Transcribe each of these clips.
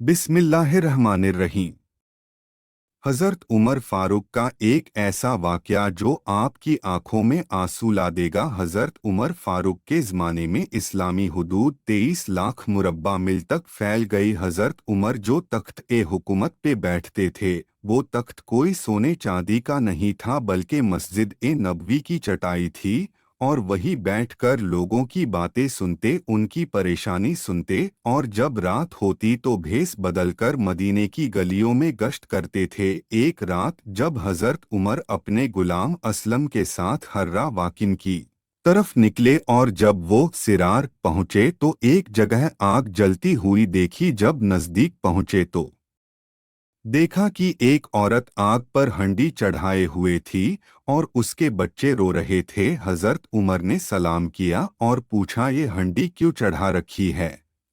बिस्मिल्लाहिर्रहमानिर्रहीम। हज़रत उमर फारूक का एक ऐसा वाक़या जो आपकी आंखों में आंसू ला देगा। हज़रत उमर फारूक के ज़माने में इस्लामी हुदूद 23 लाख मुरब्बा मील तक फैल गई। हज़रत उमर जो तख्त-ए-हुकूमत पे बैठते थे, वो तख्त कोई सोने चांदी का नहीं था बल्कि मस्जिद-ए-नबवी की चटाई थी, और वही बैठकर लोगों की बातें सुनते, उनकी परेशानी सुनते, और जब रात होती तो भेस बदलकर मदीने की गलियों में गश्त करते थे। एक रात जब हज़रत उमर अपने गुलाम असलम के साथ हर्रा वाकिन की तरफ निकले और जब वो सिरार पहुँचे तो एक जगह आग जलती हुई देखी। जब नज़दीक पहुँचे तो देखा कि एक औरत आग पर हंडी चढ़ाए हुए थी और उसके बच्चे रो रहे थे। हज़रत उमर ने सलाम किया और पूछा, ये हंडी क्यों चढ़ा रखी है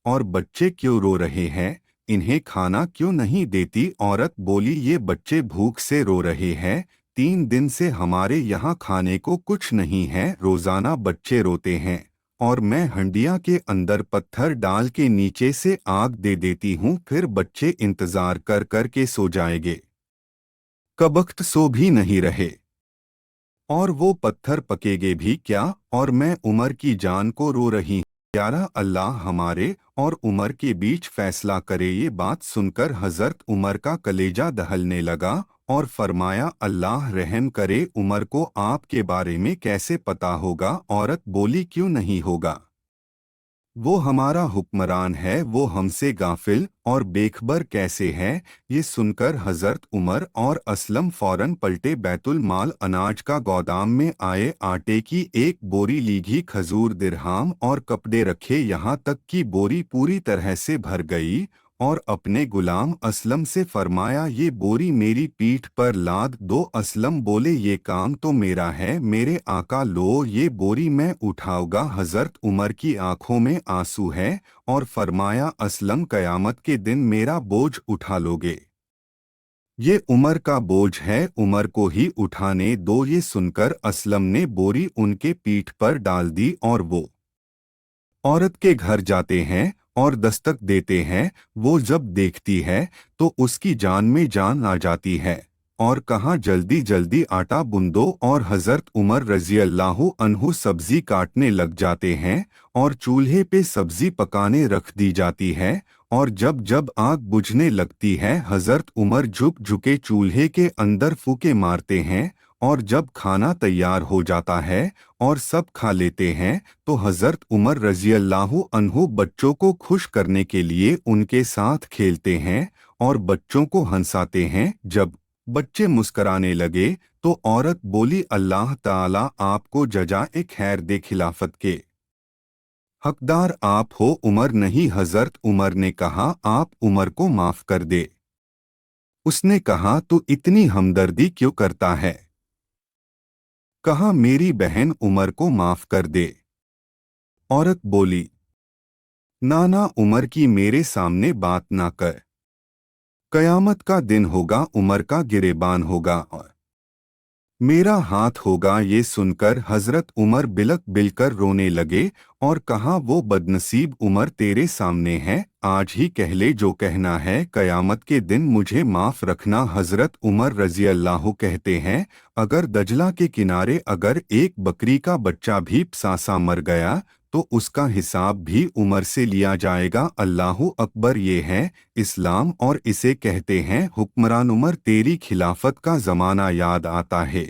और बच्चे क्यों रो रहे हैं? इन्हें खाना क्यों नहीं देती? औरत बोली, ये बच्चे भूख से रो रहे हैं। 3 दिन से हमारे यहाँ खाने को कुछ नहीं है। रोज़ाना बच्चे रोते हैं और मैं हंडिया के अंदर पत्थर डाल के नीचे से आग दे देती हूँ, फिर बच्चे इंतजार कर कर के सो जाएंगे। कबख्त सो भी नहीं रहे और वो पत्थर पकेगे भी क्या? और मैं उमर की जान को रो रही हूँ। प्यारा अल्लाह हमारे और उमर के बीच फैसला करे। ये बात सुनकर हज़रत उमर का कलेजा दहलने लगा और फरमाया, अल्लाह रहम करे, उमर को आपके बारे में कैसे पता होगा? औरत बोली, क्यों नहीं होगा? वो हमारा हुक्मरान है, वो हमसे गाफिल और बेखबर कैसे है? ये सुनकर हज़रत उमर और असलम फौरन पलटे, बैतुल माल अनाज का गोदाम में आए, आटे की एक बोरी लीघी, खजूर, दिरहाम और कपड़े रखे, यहाँ तक कि बोरी पूरी तरह से भर गई, और अपने गुलाम असलम से फरमाया, ये बोरी मेरी पीठ पर लाद दो। असलम बोले, ये काम तो मेरा है मेरे आका, लो ये बोरी मैं उठाऊंगा। हज़रत उमर की आंखों में आंसू है और फरमाया, असलम कयामत के दिन मेरा बोझ उठा लोगे? ये उमर का बोझ है, उमर को ही उठाने दो। ये सुनकर असलम ने बोरी उनके पीठ पर डाल दी और वो औरत के घर जाते हैं और दस्तक देते हैं। वो जब देखती है तो उसकी जान में जान आ जाती है और कहा, जल्दी जल्दी आटा बुन दो। और हज़रत उमर रज़ी अल्लाहु अन्हु सब्जी काटने लग जाते हैं और चूल्हे पे सब्जी पकाने रख दी जाती है, और जब जब आग बुझने लगती है हज़रत उमर झुक झुके चूल्हे के अंदर फूके मारते हैं, और जब खाना तैयार हो जाता है और सब खा लेते हैं तो हज़रत उमर रज़ी अल्लाहु अन्हु बच्चों को खुश करने के लिए उनके साथ खेलते हैं और बच्चों को हंसाते हैं। जब बच्चे मुस्कराने लगे तो औरत बोली, अल्लाह ताला आपको जज़ाए खैर दे, खिलाफत के हकदार आप हो। उमर नहीं, हज़रत उमर ने कहा, आप उमर को माफ़ कर दे। उसने कहा, तू इतनी हमदर्दी क्यों करता है? कहा, मेरी बहन उमर को माफ़ कर दे। औरत बोली, नाना, उमर की मेरे सामने बात ना कर। कयामत का दिन होगा, उमर का गिरेबान होगा और मेरा हाथ होगा। ये सुनकर हज़रत उमर बिलक बिलकर रोने लगे और कहा, वो बदनसीब उमर तेरे सामने है, आज ही कह ले जो कहना है, कयामत के दिन मुझे माफ़ रखना। हज़रत उमर रज़ी अल्लाहु कहते हैं, अगर दजला के किनारे अगर एक बकरी का बच्चा भी प्यासा मर गया तो उसका हिसाब भी उमर से लिया जाएगा। अल्लाहु अकबर। ये है इस्लाम और इसे कहते हैं हुक्मरान। उमर, तेरी खिलाफत का ज़माना याद आता है।